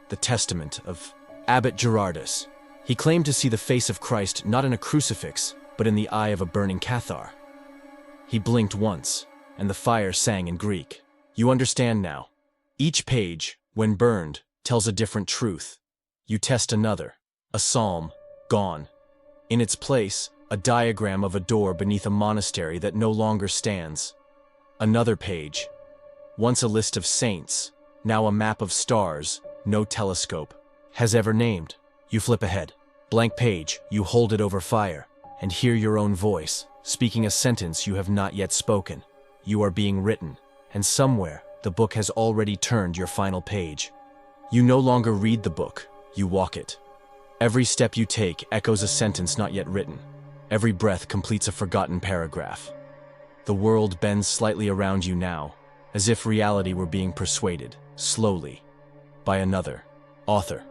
The testament of Abbot Gerardus. He claimed to see the face of Christ not in a crucifix, but in the eye of a burning Cathar. He blinked once, and the fire sang in Greek. You understand now. Each page, when burned, tells a different truth. You test another, a psalm, gone. In its place, a diagram of a door beneath a monastery that no longer stands. Another page, once a list of saints, now a map of stars no telescope has ever named. You flip ahead. Blank page, you hold it over fire, and hear your own voice, speaking a sentence you have not yet spoken. You are being written, and somewhere, the book has already turned your final page. You no longer read the book, you walk it. Every step you take echoes a sentence not yet written. Every breath completes a forgotten paragraph. The world bends slightly around you now, as if reality were being persuaded, slowly, by another author.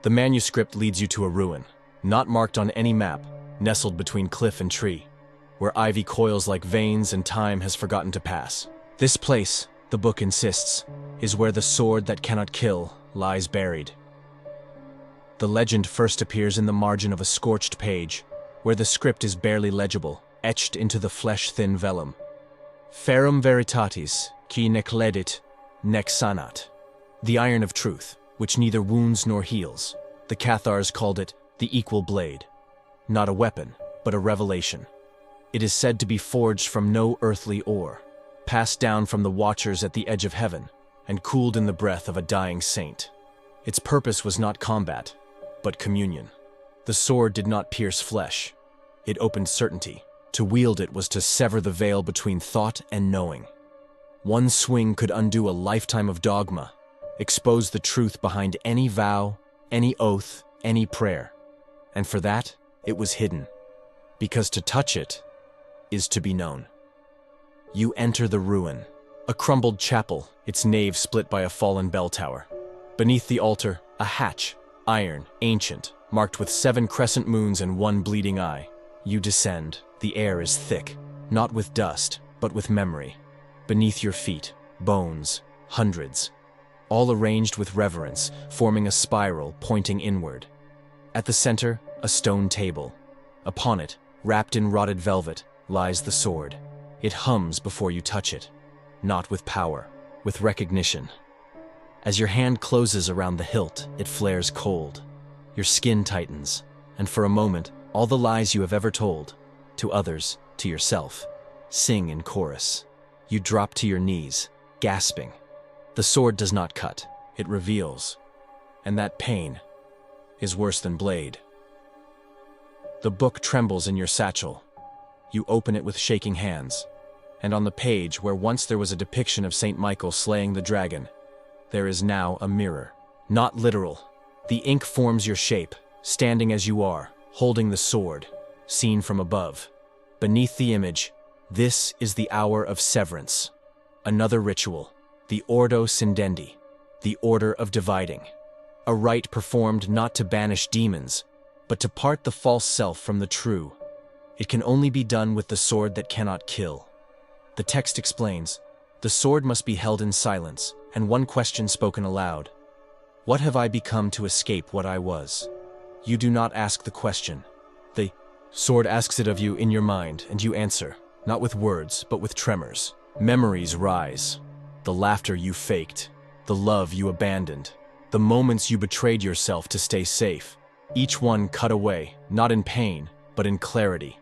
The manuscript leads you to a ruin, not marked on any map, nestled between cliff and tree, where ivy coils like veins and time has forgotten to pass. This place, the book insists, is where the sword that cannot kill lies buried. The legend first appears in the margin of a scorched page, where the script is barely legible, etched into the flesh-thin vellum. Ferrum veritatis, qui nec ledit, nec sanat. The iron of truth, which neither wounds nor heals. The Cathars called it the equal blade. Not a weapon, but a revelation. It is said to be forged from no earthly ore, passed down from the watchers at the edge of heaven, and cooled in the breath of a dying saint. Its purpose was not combat, but communion. The sword did not pierce flesh. It opened certainty. To wield it was to sever the veil between thought and knowing. One swing could undo a lifetime of dogma, expose the truth behind any vow, any oath, any prayer. And for that, it was hidden. Because to touch it is to be known. You enter the ruin, a crumbled chapel, its nave split by a fallen bell tower. Beneath the altar, a hatch, iron, ancient, marked with 7 crescent moons and 1 bleeding eye. You descend. The air is thick, not with dust, but with memory. Beneath your feet, bones, hundreds. all arranged with reverence, forming a spiral pointing inward. At the center, a stone table. Upon it, wrapped in rotted velvet, lies the sword. It hums before you touch it, not with power, with recognition. As your hand closes around the hilt, it flares cold. Your skin tightens, and for a moment, all the lies you have ever told, to others, to yourself, sing in chorus. You drop to your knees, gasping. The sword does not cut, it reveals. And that pain is worse than blade. The book trembles in your satchel. You open it with shaking hands, and on the page where once there was a depiction of Saint Michael slaying the dragon, there is now a mirror. Not literal. The ink forms your shape, standing as you are, holding the sword, seen from above. Beneath the image, this is the hour of severance. Another ritual, the Ordo Cindendi, the order of dividing. A rite performed not to banish demons, but to part the false self from the true. It can only be done with the sword that cannot kill. The text explains, the sword must be held in silence, and one question spoken aloud. What have I become to escape what I was? You do not ask the question. The sword asks it of you in your mind, and you answer, not with words, but with tremors. Memories rise. The laughter you faked, the love you abandoned, the moments you betrayed yourself to stay safe. Each one cut away, not in pain, but in clarity.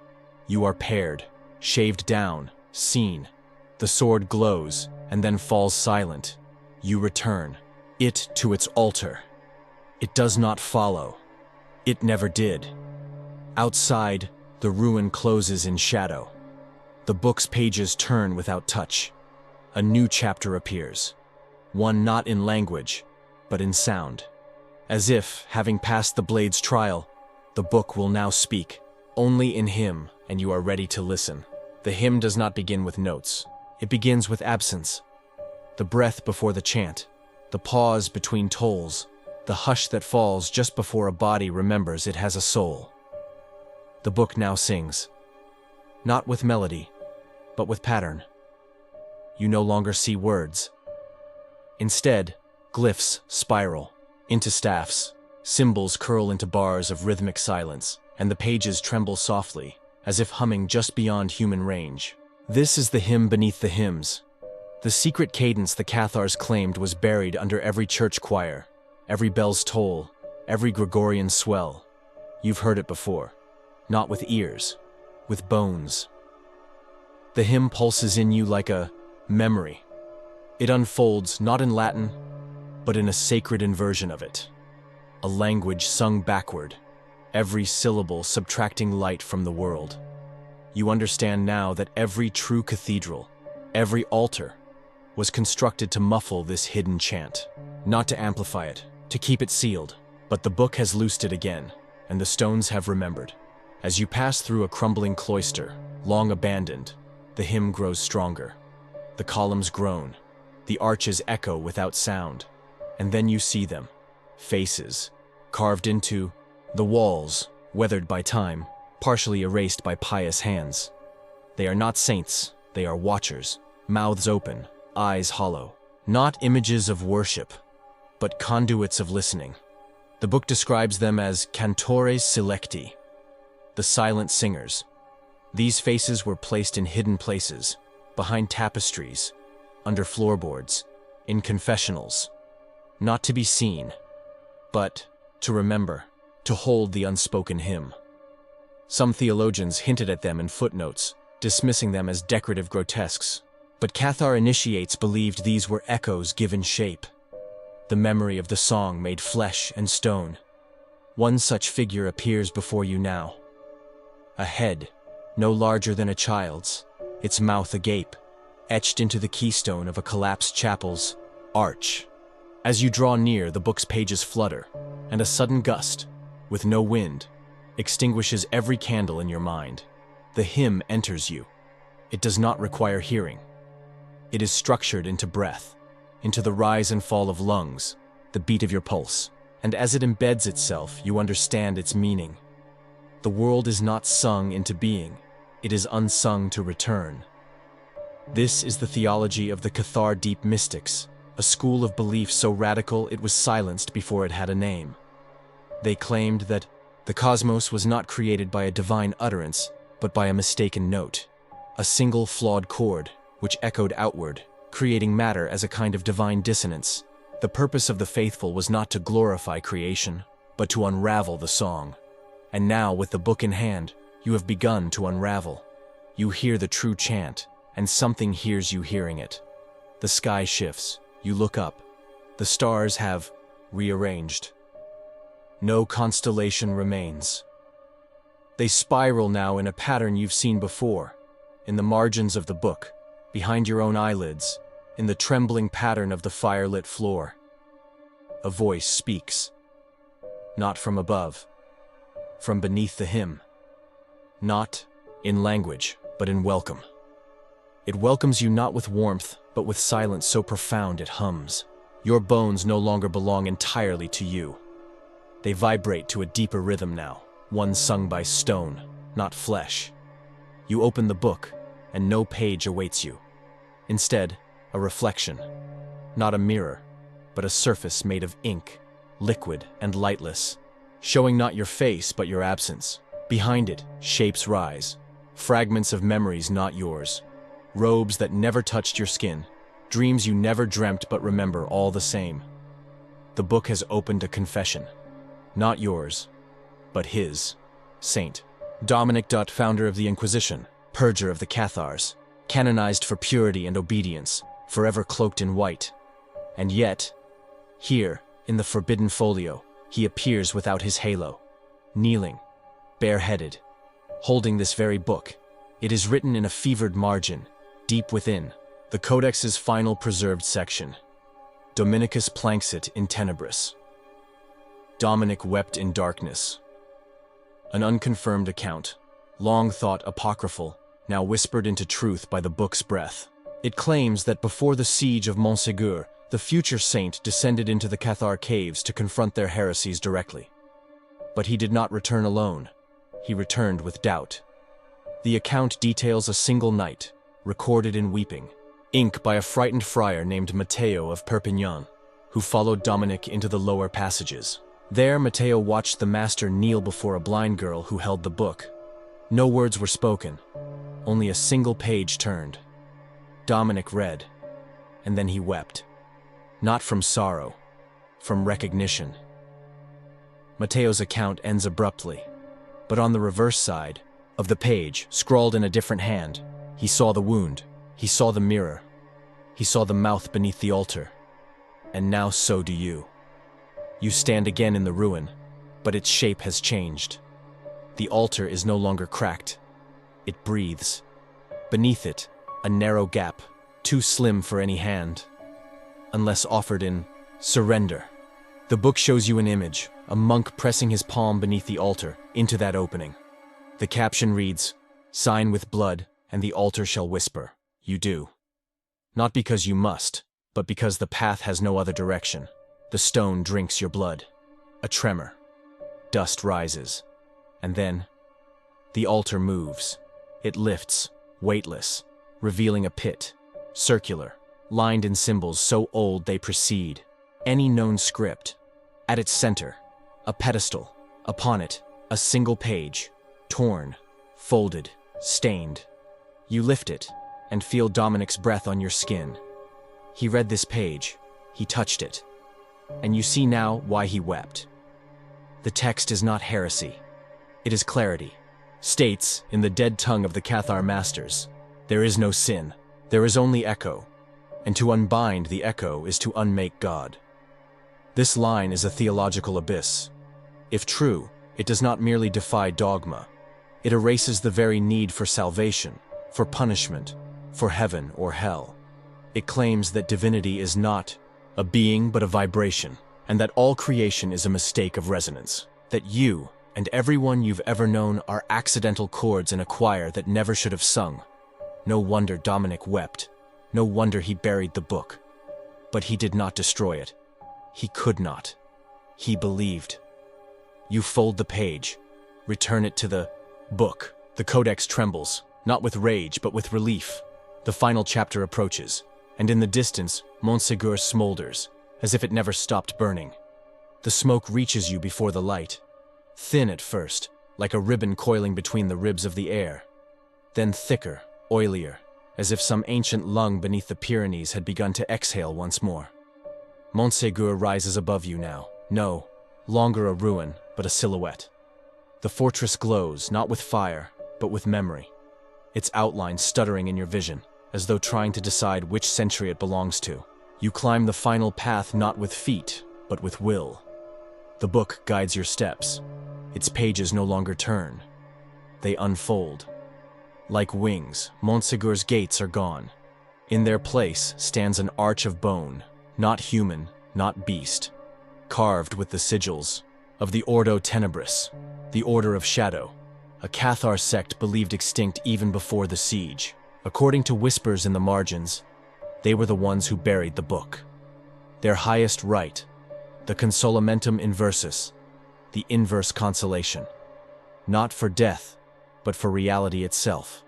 You are paired, shaved down, seen. The sword glows, and then falls silent. You return it to its altar. It does not follow. It never did. Outside, the ruin closes in shadow. The book's pages turn without touch. A new chapter appears. One not in language, but in sound. As if, having passed the blade's trial, the book will now speak, only in hymn, and you are ready to listen. The hymn does not begin with notes. It begins with absence. The breath before the chant, the pause between tolls, the hush that falls just before a body remembers it has a soul. The book now sings, not with melody, but with pattern. You no longer see words. Instead, glyphs spiral into staffs, symbols curl into bars of rhythmic silence, and the pages tremble softly, as if humming just beyond human range. This is the hymn beneath the hymns. The secret cadence the Cathars claimed was buried under every church choir, every bell's toll, every Gregorian swell. You've heard it before, not with ears, with bones. The hymn pulses in you like a memory. It unfolds not in Latin, but in a sacred inversion of it. A language sung backward, every syllable subtracting light from the world. You understand now that every true cathedral, every altar, was constructed to muffle this hidden chant, not to amplify it, to keep it sealed. But the book has loosed it again, and the stones have remembered. As you pass through a crumbling cloister, long abandoned, the hymn grows stronger. The columns groan, the arches echo without sound, and then you see them, faces, carved into the walls, weathered by time, partially erased by pious hands. They are not saints, they are watchers, mouths open, eyes hollow, not images of worship, but conduits of listening. The book describes them as cantores silecti, the silent singers. These faces were placed in hidden places, behind tapestries, under floorboards, in confessionals, not to be seen, but to remember, to hold the unspoken hymn. Some theologians hinted at them in footnotes, dismissing them as decorative grotesques, but Cathar initiates believed these were echoes given shape, the memory of the song made flesh and stone. One such figure appears before you now. A head, no larger than a child's, its mouth agape, etched into the keystone of a collapsed chapel's arch. As you draw near, the book's pages flutter, and a sudden gust, with no wind, extinguishes every candle in your mind. The hymn enters you. It does not require hearing. It is structured into breath, into the rise and fall of lungs, the beat of your pulse, and as it embeds itself, you understand its meaning. The world is not sung into being, it is unsung to return. This is the theology of the Cathar deep mystics, a school of belief so radical it was silenced before it had a name. They claimed that the cosmos was not created by a divine utterance, but by a mistaken note, a single flawed chord which echoed outward, creating matter as a kind of divine dissonance. The purpose of the faithful was not to glorify creation, but to unravel the song. And now, with the book in hand, you have begun to unravel. You hear the true chant, and something hears you hearing it. The sky shifts. You look up. The stars have rearranged. No constellation remains. They spiral now in a pattern you've seen before, in the margins of the book, behind your own eyelids, in the trembling pattern of the firelit floor. A voice speaks. Not from above, from beneath the hymn. Not in language, but in welcome. It welcomes you not with warmth, but with silence so profound it hums. Your bones no longer belong entirely to you. They vibrate to a deeper rhythm now, one sung by stone, not flesh. You open the book, and no page awaits you. Instead, a reflection. Not a mirror, but a surface made of ink, liquid and lightless, showing not your face but your absence. Behind it, shapes rise, fragments of memories not yours, robes that never touched your skin, dreams you never dreamt but remember all the same. The book has opened a confession. Not yours, but his. Saint Dominic, founder of the Inquisition, purger of the Cathars, canonized for purity and obedience, forever cloaked in white. And yet, here, in the forbidden Folio, he appears without his halo, kneeling, bareheaded, holding this very book. It is written in a fevered margin, deep within, the Codex's final preserved section. Dominicus planxit in tenebris. Dominic wept in darkness. An unconfirmed account, long thought apocryphal, now whispered into truth by the book's breath. It claims that before the siege of Montsegur, the future saint descended into the Cathar caves to confront their heresies directly. But he did not return alone. He returned with doubt. The account details a single night, recorded in weeping, ink by a frightened friar named Matteo of Perpignan, who followed Dominic into the lower passages. There, Matteo watched the master kneel before a blind girl who held the book. No words were spoken, only a single page turned. Dominic read, and then he wept. Not from sorrow, from recognition. Matteo's account ends abruptly, but on the reverse side of the page, scrawled in a different hand, he saw the wound, he saw the mirror, he saw the mouth beneath the altar. And now so do you. You stand again in the ruin, but its shape has changed. The altar is no longer cracked. It breathes. Beneath it, a narrow gap, too slim for any hand, unless offered in surrender. The book shows you an image, a monk pressing his palm beneath the altar into that opening. The caption reads, "Sign with blood, and the altar shall whisper, you do." Not because you must, but because the path has no other direction. The stone drinks your blood. A tremor. Dust rises. And then, the altar moves. It lifts, weightless, revealing a pit, circular, lined in symbols so old they precede any known script. At its center, a pedestal. Upon it, a single page, torn, folded, stained. You lift it and feel Dominic's breath on your skin. He read this page, he touched it, and you see now why he wept. The text is not heresy, it is clarity. States, in the dead tongue of the Cathar masters, there is no sin, there is only echo, and to unbind the echo is to unmake God. This line is a theological abyss. If true, it does not merely defy dogma, it erases the very need for salvation, for punishment, for heaven or hell. It claims that divinity is not a being but a vibration, and that all creation is a mistake of resonance, that you and everyone you've ever known are accidental chords in a choir that never should have sung. No wonder Dominic wept. No wonder he buried the book. But he did not destroy it. He could not. He believed. You fold the page, return it to the book. The codex trembles, not with rage but with relief. The final chapter approaches, and in the distance, Montsegur smolders, as if it never stopped burning. The smoke reaches you before the light, thin at first, like a ribbon coiling between the ribs of the air, then thicker, oilier, as if some ancient lung beneath the Pyrenees had begun to exhale once more. Montsegur rises above you now, no longer a ruin, but a silhouette. The fortress glows, not with fire, but with memory, its outline stuttering in your vision, as though trying to decide which century it belongs to. You climb the final path not with feet, but with will. The book guides your steps. Its pages no longer turn. They unfold. Like wings, Montsegur's gates are gone. In their place stands an arch of bone, not human, not beast, carved with the sigils of the Ordo Tenebris, the Order of Shadow, a Cathar sect believed extinct even before the siege. According to whispers in the margins, they were the ones who buried the book. Their highest rite, the consolamentum inversus, the inverse consolation, not for death, but for reality itself.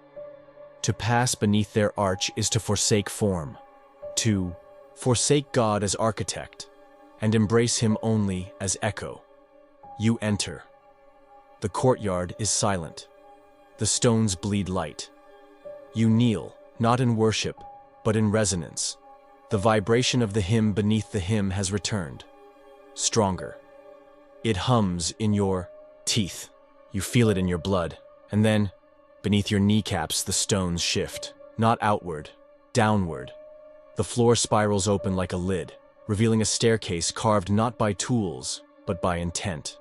To pass beneath their arch is to forsake form, to forsake God as architect, and embrace him only as echo. You enter. The courtyard is silent. The stones bleed light. You kneel, not in worship, but in resonance. The vibration of the hymn beneath the hymn has returned, stronger. It hums in your teeth. You feel it in your blood, and then, beneath your kneecaps, the stones shift, not outward, downward. The floor spirals open like a lid, revealing a staircase carved not by tools, but by intent.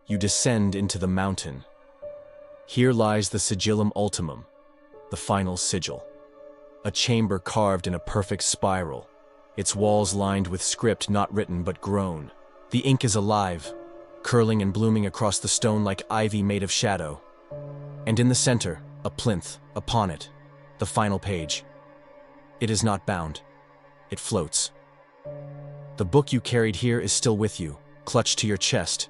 You descend into the mountain. Here lies the sigillum ultimum, the final sigil. A chamber carved in a perfect spiral, its walls lined with script not written but grown. The ink is alive, curling and blooming across the stone like ivy made of shadow. And in the center, a plinth, upon it, the final page. It is not bound. It floats. The book you carried here is still with you, clutched to your chest,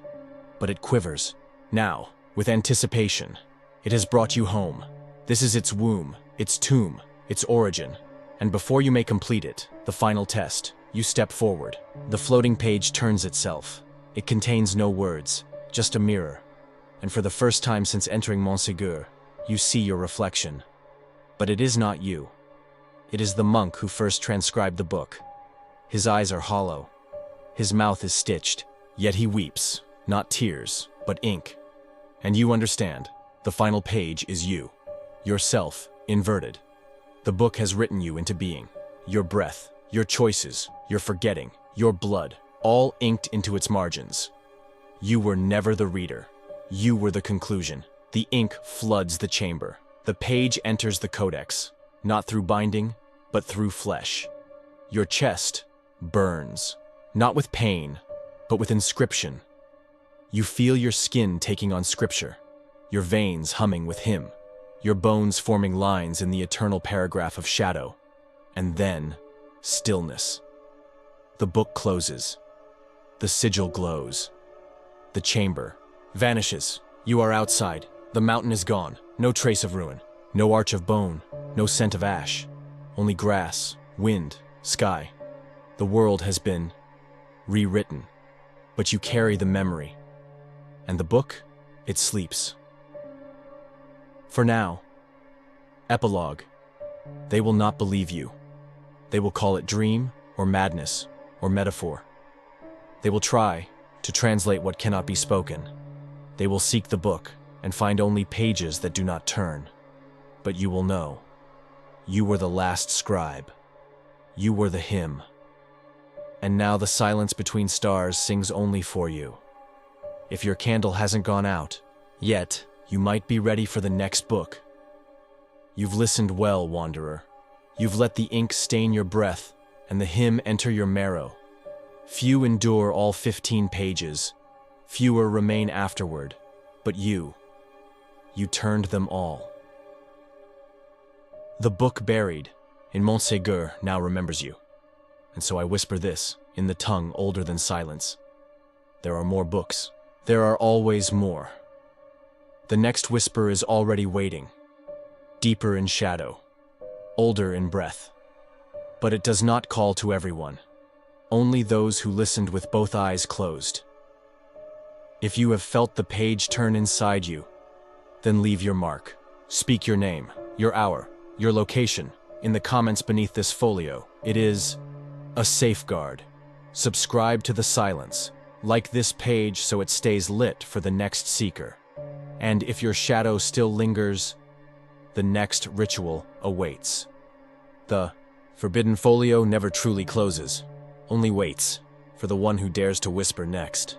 but it quivers. Now, with anticipation, it has brought you home. This is its womb, its tomb, its origin. And before you may complete it, the final test, you step forward. The floating page turns itself. It contains no words, just a mirror. And for the first time since entering Montsegur, you see your reflection. But it is not you. It is the monk who first transcribed the book. His eyes are hollow. His mouth is stitched, yet he weeps, not tears, but ink. And you understand, the final page is you, yourself, inverted. The book has written you into being, your breath, your choices, your forgetting, your blood, all inked into its margins. You were never the reader. You were the conclusion. The ink floods the chamber. The page enters the codex, not through binding, but through flesh. Your chest burns, not with pain, but with inscription. You feel your skin taking on scripture, your veins humming with hymn, your bones forming lines in the eternal paragraph of shadow, and then stillness. The book closes. The sigil glows. The chamber vanishes. You are outside. The mountain is gone. No trace of ruin. No arch of bone. No scent of ash. Only grass, wind, sky. The world has been rewritten. But you carry the memory. And the book, it sleeps. For now. Epilogue. They will not believe you. They will call it dream, or madness, or metaphor. They will try to translate what cannot be spoken. They will seek the book and find only pages that do not turn. But you will know. You were the last scribe. You were the hymn. And now the silence between stars sings only for you. If your candle hasn't gone out yet, you might be ready for the next book. You've listened well, wanderer. You've let the ink stain your breath and the hymn enter your marrow. Few endure all 15 pages. Fewer remain afterward. But you turned them all. The book buried in Montsegur now remembers you. And so I whisper this in the tongue older than silence. There are more books. There are always more. The next whisper is already waiting. Deeper in shadow. Older in breath. But it does not call to everyone, only those who listened with both eyes closed. If you have felt the page turn inside you, then leave your mark. Speak your name, your hour, your location, in the comments beneath this folio. It is a safeguard. Subscribe to the silence. Like this page so it stays lit for the next seeker. And if your shadow still lingers, the next ritual awaits. The forbidden folio never truly closes, only waits for the one who dares to whisper next.